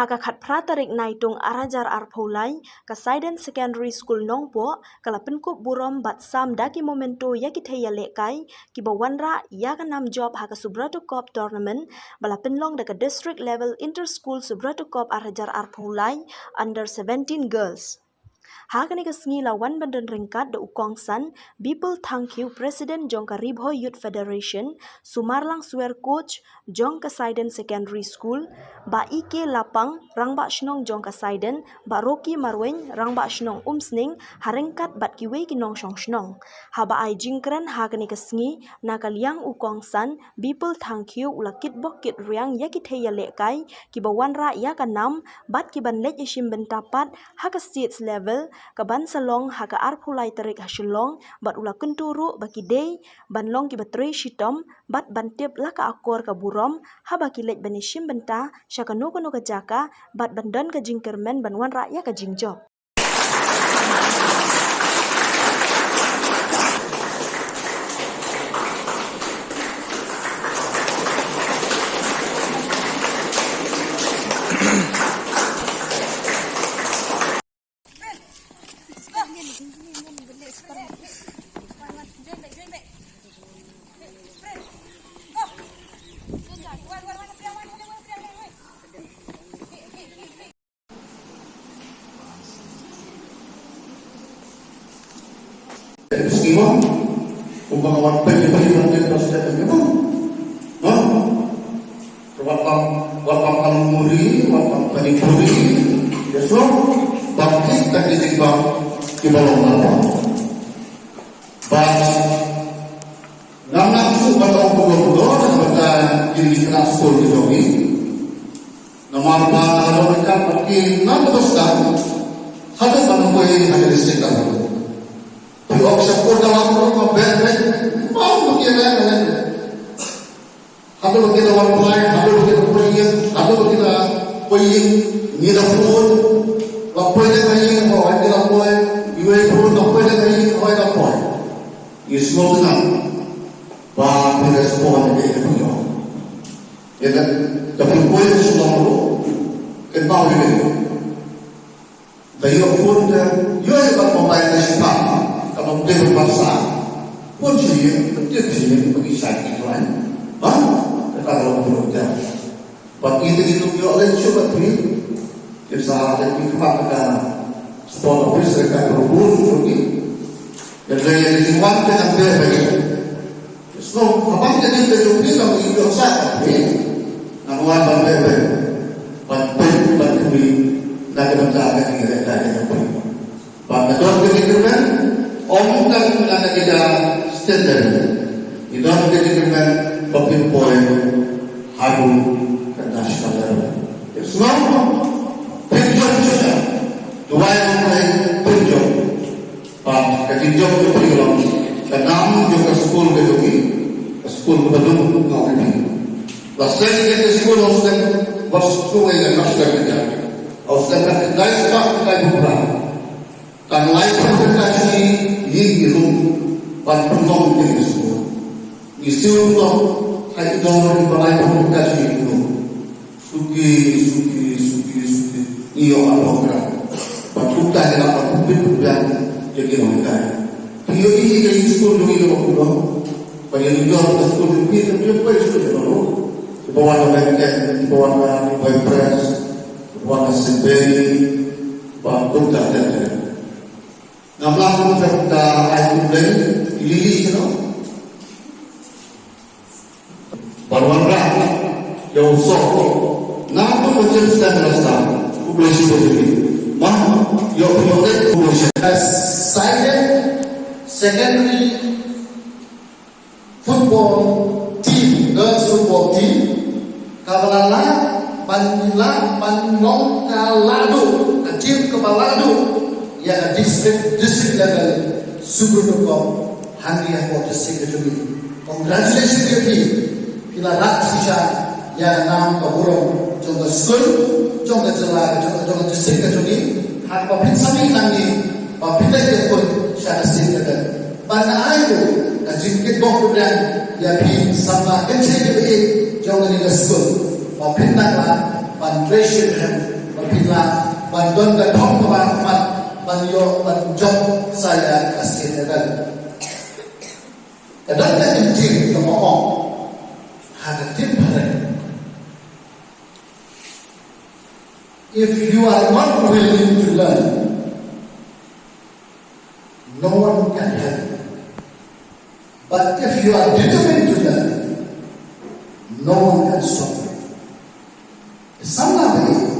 haka khat pratarik naitung arajar arpholai Kasaiden Secondary School Nongpo kalapin kup burom bat sam daki momento yakithaya lekai kibawanra yaga nam job haka Subrata Cup tournament balapin long daka district level inter school Subrata Cup arajar arpholai under 17 girls. Hakani kasngi lawan bandan ringkat de ukong san people thank you President Jongka Ribho Youth Federation Sumarlang Swear Coach Jongka Saiden Secondary School ba Ike Lapang Rangba Shnong Jongka Saiden ba Rocky Marwen Rangba Shnong Umsning haringkat bat kiwe kinong shong shnong haba ai jingkran hakani kasngi nakaliang ukong san people thank you ulakit bokit riang yakithaya lekai kibawanra yakanam bat kiban lej ishim bentapat haka states level kaban salong haka arpulai tarik hasilong bat ula kenturu baki day banlong ki batre shitom bat bantip laka akor ka burom haba kilet banishim benta syaka no ka jaka bat bandan ka jingkermen banwan raya ka jingjob. Eskimo, kumbaga pagi-pagi mungkin proses itu, wapang kalumuri, wapang kanipuri, besok bangkit tak ditimbang di bawah mana. Bas, langsung pada pukul-pukul pada diri kelas sekolah di sini. Nomor apa mereka pergi nama besar, ada manusia ada di sekitar. Kalau sepuluh dalam rumah bed, mau bagaimana? Ada bagaimana orang lain, ada bagaimana punya, ada bagaimana punya ni dapur, laporan kaya, orang ni laporan, ibu pun laporan kaya, orang laporan. Ini semua dengan bahagian respon yang punya. Jadi, tapi punya semua itu, kenal ini. Tapi pun dia, ia yang membayar nasibah. Kalau dia berpaksa, pun dia bagi sakit tuan. Kalau berujar, bagi itu dia oleh cuba beri, kita ada di kepada sport office mereka berburu pergi. Jadi yang dijual dengan dia bagi. So, apa yang dia beri kalau itu sakit, namuan berbeda, berbeda, nak menjaga diri kita yang beri. Pada tuan kita omongkan ada kita standar, itu ada kita bapin poin haru dan nasional. Semua penjom saja, dua yang lain penjom, ketinjom itu penjom, kenam juga sekolah kedoki, sekolah bedung ngau ini. Lasen kita sekolah auskan bersekolah yang nasional kita, auskan kita lain berapa. Kan lain presentasi ini pan penolong dari semua. Isu hai dong di balai presentasi itu. Suki. Iyo alokra. Patuta dalam pupil dan jadi mereka. Iyo ini dari sekolah dulu itu. Pada juga sekolah itu dia pun sekolah dulu. Di bawah mereka, di bawah pres, di bawah sebeli, bawah kota dan Nampak kita ayat dan ilili seno. Barwara yang sok. Nampak macam sedang rasa. Publisi begini. Mah, yang punya publisi. Saiden Secondary Football Team, girls football team. Kabalala, Panlong Kaladu, tim Kabaladu. Ya district level Subrata Cup Hangria for district itu. Congratulations Devi. Kita rak sisa ya nam kaburong jangka school, jangka jela, jangka district itu. Hak papin sami nangi papin lagi pun saya district itu. Pada ayu kajingkit bom program ya pi sama kecil itu jangka di school. Papin nak pan treasure bila bandon dan hong kebahamat banyo banjok saya kasih dan kadang kadang jin ngomong ada tim bareng. If you are not willing to learn, no one can help you. But if you are determined to learn, no one can stop you. Sama begini.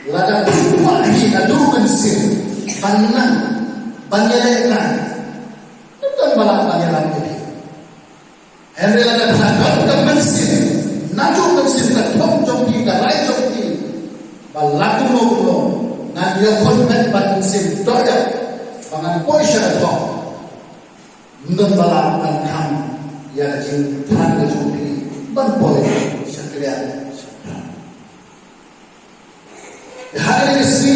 Ladang dua ini adu bensin, panang, banyakan, bukan malah banyakan ini. Henry ladang adu bensin, naju bensin tertop jompi, darai jompi, balaku logo, nanti konven bensin doya, pangan poisha tertop, mungkin balakan kam, ya jin terang jompi, ban poy, sekalian. Hari ini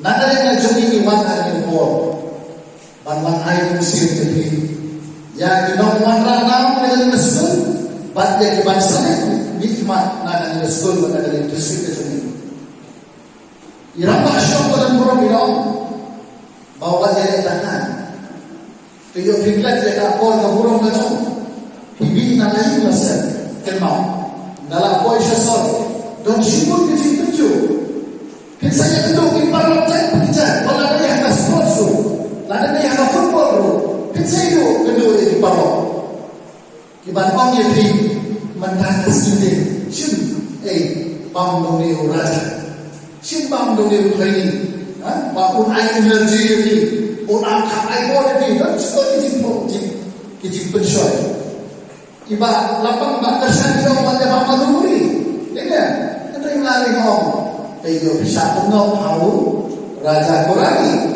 nagari na jumi iwan hari ko banwan ay musim jadi ya ginong manra na nagari na school bat ya kibansa nikmat nagari na school nagari district jumi iramba syok ko dan buro bino bawa dia tangan tuyo piklat ya ko na buro na jom hibi na lain masen kemau dalam ko siya sor don shibut ki tuju saya duduk di parlok saya berbicara. Kalau ada yang nak sports tu, ada yang nak football tu, saya duduk di parlok. Kiban orang yang di mentara sini, bang dong ni raja, bang dong ni training, bang energy ni, angkat body ni, dan semua kita pensoi. Iba lapang bakasan dia orang yang bang maduri, kan? Kita yang lari orang. Iyo bisa tengok tahu raja Korani.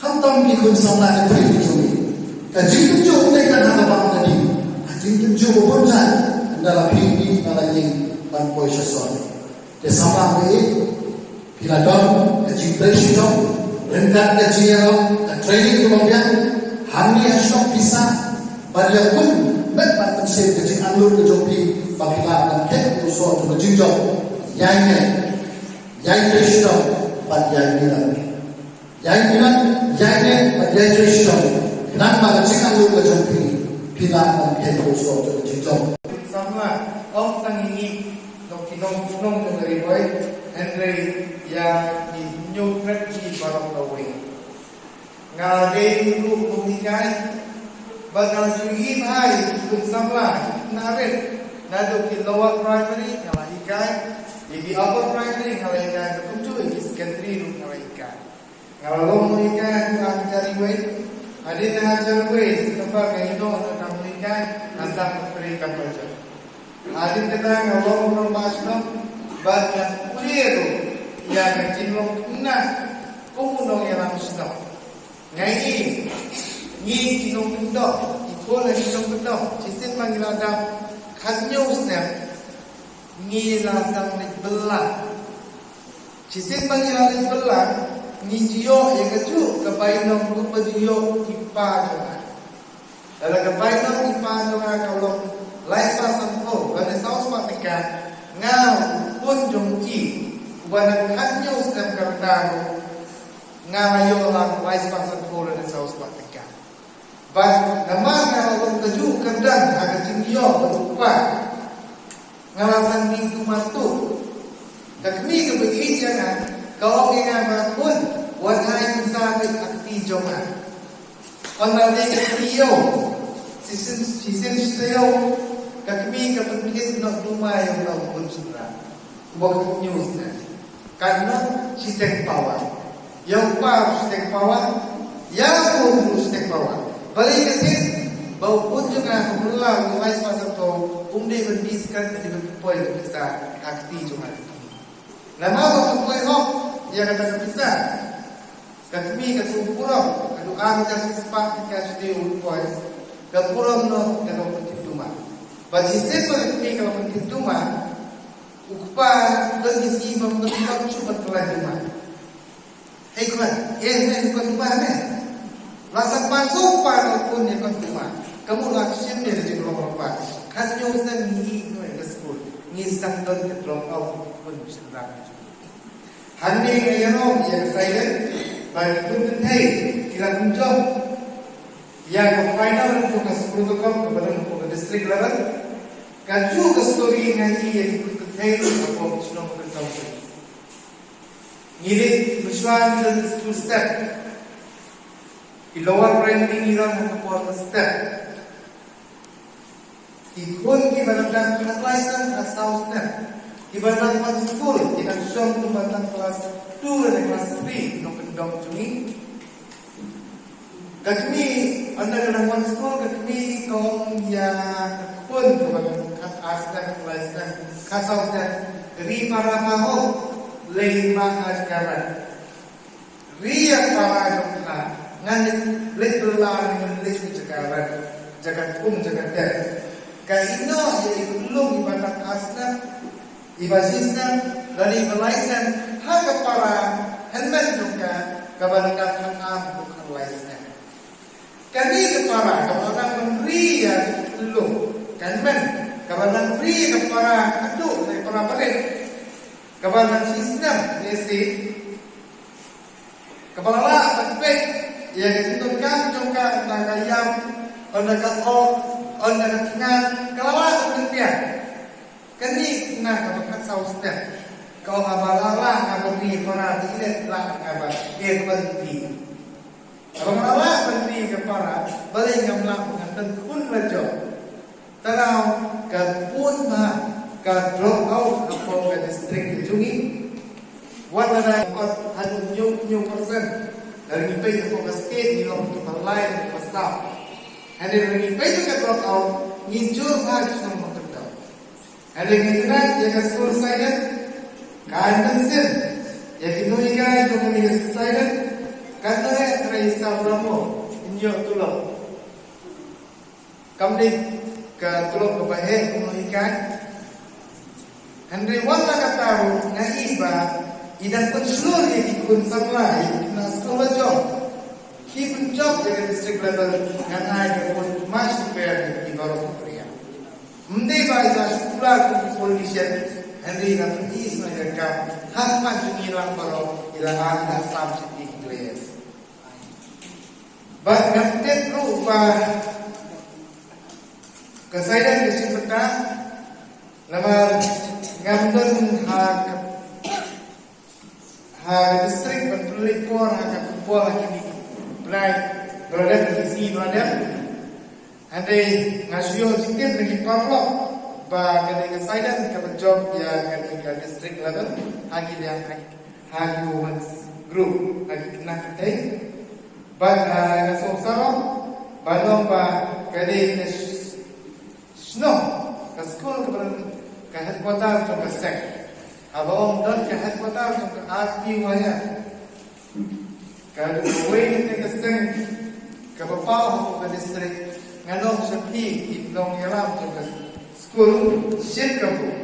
Kantong di kun sama dengan tujuh. Kaji tujuh mereka nak apa tadi? Kaji tujuh berpunca dalam hidup dalam yang banpoi sesuatu. Kesama ini bila dong kaji presiden rendah kaji yang training kemudian hari esok bisa banyak pun mereka mesti kaji alur kejopi bagaimana dan kek usul berjinjau yang Krishna, but yang bilang, but yang Krishna. Kenapa kita lu kejumpi bilang dan kendo so kejumpi. Sama orang tang ini nong dari boy Henry yang di New Cracky barang kawe. Ngalai lu komunikasi, bakal juga hai pun sama naret nado di lower primary ngalai kai. Jadi upper primary ngalai kai ketujuh di secondary lu ngalai kai. Kalau mau ikan ang cari wait, ada yang cari wait tempat kaino atau kamu ikan antang berikan baca. Ada kita kalau mau masuk banyak kuliah tu, yang kecil nak kumunong yang langsung. Ngai ni kinong benda, ikut lagi kinong benda. Cisin manggil ada kanyus ni, ni lazam ni belah. Cisin manggil ada belah. Ni jiyo yang kecu kebainong lupa jiyo ipa jangan. Dalam kebainong ipa jangan kalau lain pasang ko, pada saus matikan ngau pun jongki, pada kanyo sedang kertang ngayo lang lain pasang ko pada saus matikan. But nama kalau keju kendang agak jiyo berupa ngalasan minggu matu. Kami kebegi jangan. Kalau kita pun wahai musafir akti jongan, orang yang ketiyo, sisin setiyo, kami kepentingan nak rumah yang nak pun sudah, buat news nanti. Karena sistem power, yang power sistem power, yang pun sistem power. Balik ke bau pun juga kemulah mulai semasa tu, umdi berdiskan jadi berpoin bisa akti jongan. Nama apa berpoin hok? Ia kata bisa. Kami kesumpuram, doa kita sepak kita sudah ulpoi. Kepuram no kalau penting rumah. Bagi siapa kami kalau penting rumah, ukpa bagi si membentuk cuma kelas rumah. Hei kawan, ni bukan rumah ni. Rasa masuk pada pun ni bukan rumah. Kamu laksir ni jadi kelompok apa? Kan jauh dan ni ke sekolah, ni standar ke drop out. pun sedang. Hani ayano yang silent bagi pun hey kita kunjung yang final untuk protokol kepada district level kan juga story ngaji yang ikut hey apa sudah bertahu. Ini Muslim dan school step di lower primary iran untuk step ikut kita datang license asal step Ibadah school, kita show kepada kelas 2 dan kelas 3 untuk pendong cumi. Kami anda dalam school kami kaum yang pun kepada asal kelas dan kasau dan ri para mahu lima ajaran. Ria para jumlah ngan lebelar dengan list ajaran jagat jagat der. Kaino yang belum ibadah asal ibasisna dari Malaysia hak para helmet juga kebanyakan hak bukan Malaysia. Kami kepara kepada menteri yang belum kanmen kepada menteri kepada aduk dari para balik kepada sistem nasi kepala lah baik yang ditentukan juga nakayam onakat onakat tengah kelawat penting. Kani na kabakat sa usted. Kau abalala ngabari para dilet lang ngaba banti. Abalala banti ke para balik ngamlang nganten pun rajo. Tanaw ka pun ma ka drop out apo ka district Jungi. Wala na kot hanu new person dari ngipay apo ka state ni long to balay ka sa. And then ngipay ka drop out ngijur ma sa ada internet yang school silent, kan sen, yang kinuhi kan yang kinuhi silent, kan ada terisa beramo, injo tulo. Kamdi ke tulo kebahe kinuhi kan, Andre wala kataru ngaiba, idan pensulur yang ikut samlai na sekolah job, keep job dengan district level, yang ada pun masih bayar di bawah pria. Mendai baca sekolah kepolisian Henry dan Is mereka hafal junilang baru ilang dan sampai Inggris. Bahkan lupa kesaidan kesempatan nama ngamdon hak distrik berpelipor hak kumpul ini belai berada di sini berada. Andai ngasio sikit lagi parlok ba kena kesaidan ke job yang kena ke district level hagi yang hagi group hagi kena kita ba ngasong sarong balong ba kena snow ke school ke headquarter ke sek abang dan ke headquarter ke RP wanya kalau way ke sek ke bawah ke district nganong sepi itong yalam ke school shit kamu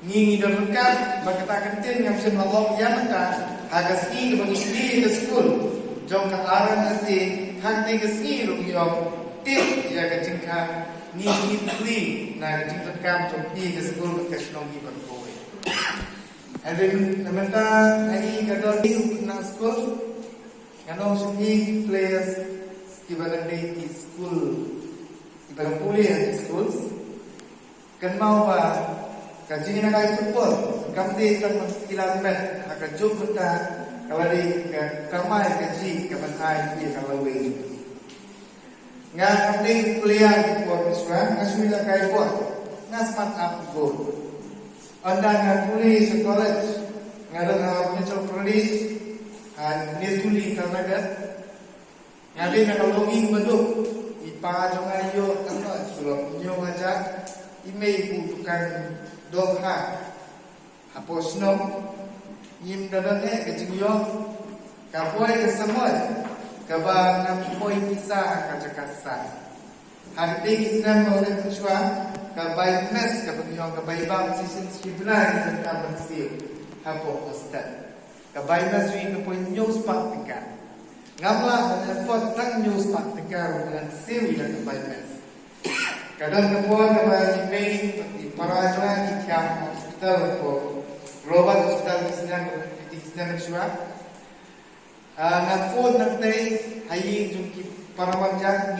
ngingi dekat bakata kentin ngam sen Allah yamta hagas i bagi ke school jong ka aran nasi hakte ke ski ru yo tip ya ke jingka ngingi pli na ke jingka kam to pi ke school ke snong i berkoe adin namenta ai ka do na school nganong sepi players ibadah di school ibadah kuliah di schools kan mau ba kaji na kay football kamdi kan kilamet akan jumpa kalau di kamay kaji kapanay di kalaway nga kamdi kuliah di Port-Iswan ngaswila kay Port ngasmat up go anda nga kuliah sa college nga lang Mitchell Police nituli kanaga Ngayon nakaloging badok ipajong ayo ano sulong nyo aja imay butukan dogha hapos no yim dadan kecingyo kapoy kesemoy kabang napoy bisa kacakasan harti islam oleh kuswa kabay mes kabang kabay bang sisin siblan kabang siu hapo ustad kabay mes wi kapoy news pak tingkat ngamla dan effort tang news pak tegar dengan sewi dan kebaikan. Kadang kepuan kepada jipay di para jalan di tiang hospital ko Robert Hospital Kisnan Nagsua. Na food ng tay, hayin yung paramarjan,